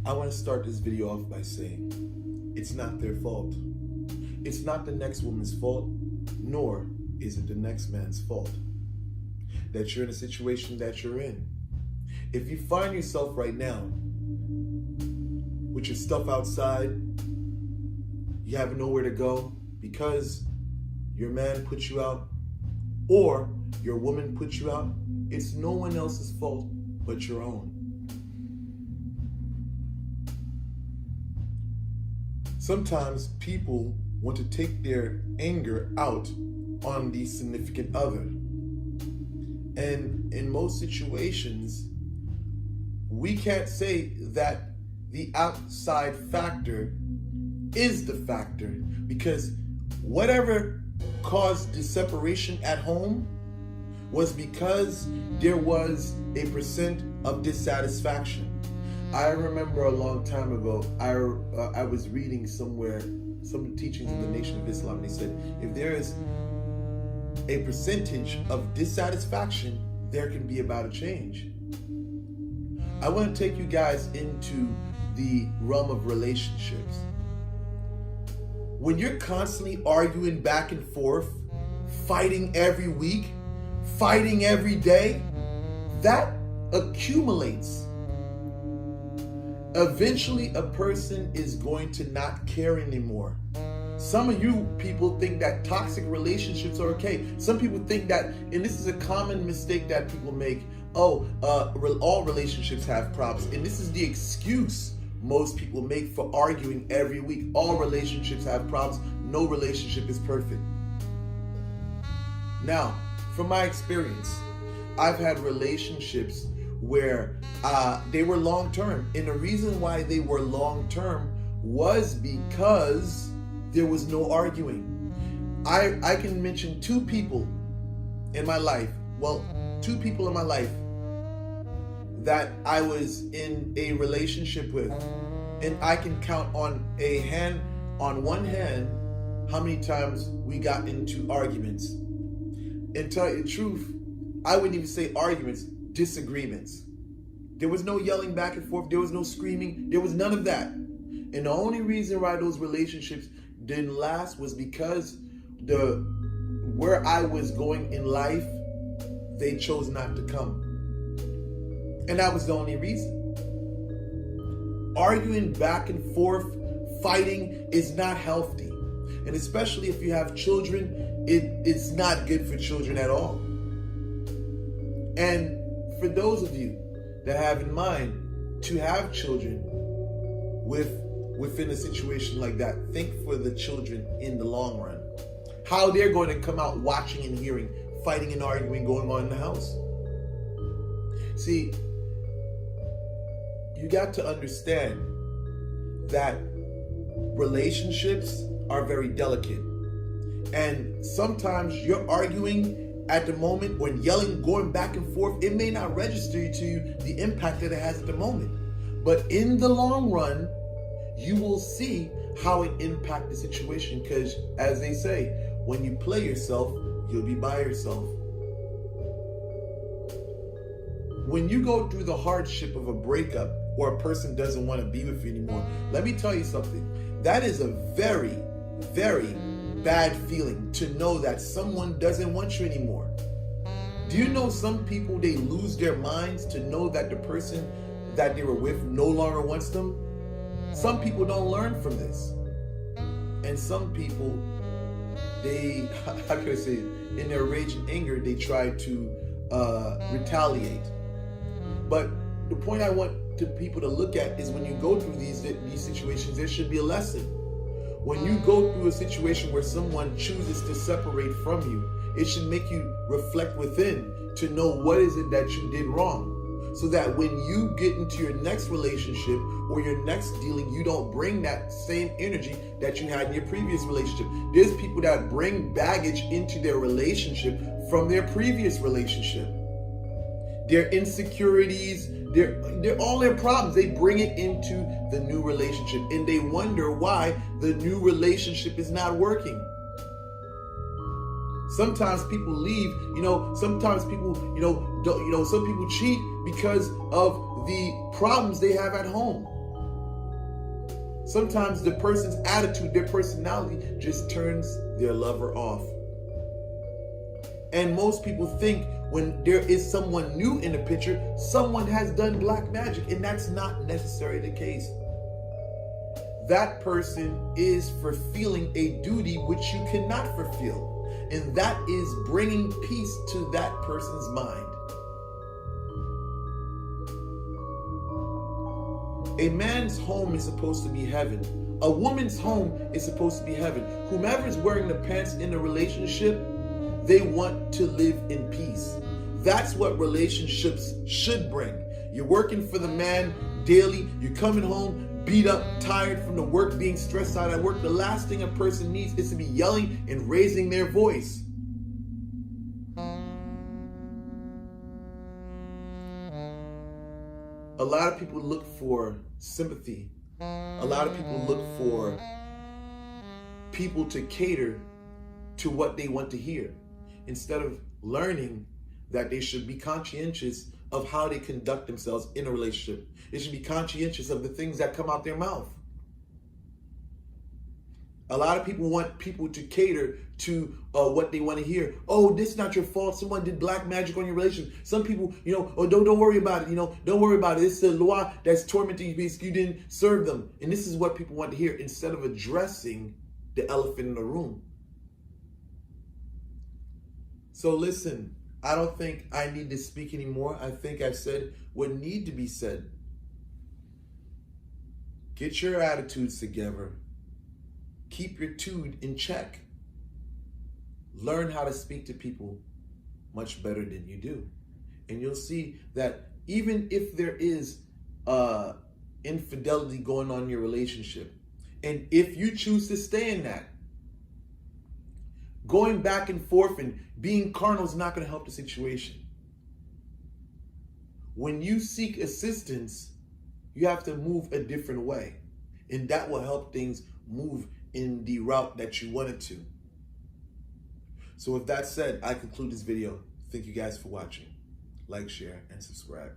I want to start this video off by saying it's not their fault. It's not the next woman's fault, nor is it the next man's fault that you're in a situation that you're in. If you find yourself right now with your stuff outside, you have nowhere to go because your man put you out or your woman put you out, it's no one else's fault but your own. Sometimes people want to take their anger out on the significant other. And in most situations, we can't say that the outside factor is the factor, because whatever caused the separation at home was because there was a percent of dissatisfaction. I remember a long time ago, I was reading somewhere some of the teachings of the Nation of Islam, and they said, if there is a percentage of dissatisfaction, there can be about a change. I want to take you guys into the realm of relationships. When you're constantly arguing back and forth, fighting every week, fighting every day, that accumulates. Eventually, a person is going to not care anymore. Some of you people think that toxic relationships are okay. Some people think that, and this is a common mistake that people make, all relationships have problems. And this is the excuse most people make for arguing every week. All relationships have problems. No relationship is perfect. Now, from my experience, I've had relationships where they were long-term. And the reason why they were long-term was because there was no arguing. I can mention two people in my life that I was in a relationship with, and I can count on one hand how many times we got into arguments. And tell you the truth, I wouldn't even say arguments, disagreements. There was no yelling back and forth, there was no screaming, there was none of that. And the only reason why those relationships didn't last was because where I was going in life, they chose not to come. And that was the only reason. Arguing back and forth, fighting is not healthy. And especially if you have children, it's not good for children at all. And for those of you that have in mind to have children within a situation like that, think for the children in the long run. How they're going to come out watching and hearing, fighting and arguing going on in the house. See, you got to understand that relationships are very delicate. And sometimes you're arguing at the moment, when yelling, going back and forth, it may not register to you the impact that it has at the moment. But in the long run, you will see how it impacts the situation, because as they say, when you play yourself, you'll be by yourself. When you go through the hardship of a breakup or a person doesn't want to be with you anymore, let me tell you something. That is a very, very bad feeling, to know that someone doesn't want you anymore. Do you know some people, they lose their minds to know that the person that they were with no longer wants them? Some people don't learn from this. And some people, they, how can I say it? In their rage and anger, they try to retaliate. But the point I want people to look at is, when you go through these situations, there should be a lesson. When you go through a situation where someone chooses to separate from you, it should make you reflect within to know what is it that you did wrong, so that when you get into your next relationship or your next dealing, you don't bring that same energy that you had in your previous relationship. There's people that bring baggage into their relationship from their previous relationship. Their insecurities, they're all their problems, they bring it into the new relationship, and they wonder why the new relationship is not working. Sometimes people leave, sometimes people, some people cheat because of the problems they have at home. Sometimes the person's attitude, their personality just turns their lover off. And most people think when there is someone new in the picture, someone has done black magic, and that's not necessarily the case. That person is fulfilling a duty which you cannot fulfill, and that is bringing peace to that person's mind. A man's home is supposed to be heaven. A woman's home is supposed to be heaven. Whomever is wearing the pants in a relationship, they want to live in peace. That's what relationships should bring. You're working for the man daily. You're coming home beat up, tired from the work, being stressed out at work. The last thing a person needs is to be yelling and raising their voice. A lot of people look for sympathy. A lot of people look for people to cater to what they want to hear, instead of learning that they should be conscientious of how they conduct themselves in a relationship. They should be conscientious of the things that come out their mouth. A lot of people want people to cater to what they want to hear. Oh, this is not your fault. Someone did black magic on your relationship. Some people, oh, don't worry about it. Don't worry about it. It's the law that's tormenting you because you didn't serve them. And this is what people want to hear, instead of addressing the elephant in the room. So listen, I don't think I need to speak anymore. I think I've said what need to be said. Get your attitudes together. Keep your tude in check. Learn how to speak to people much better than you do. And you'll see that even if there is infidelity going on in your relationship, and if you choose to stay in that, going back and forth and being carnal is not going to help the situation. When you seek assistance, you have to move a different way. And that will help things move in the route that you want it to. So with that said, I conclude this video. Thank you guys for watching. Like, share, and subscribe.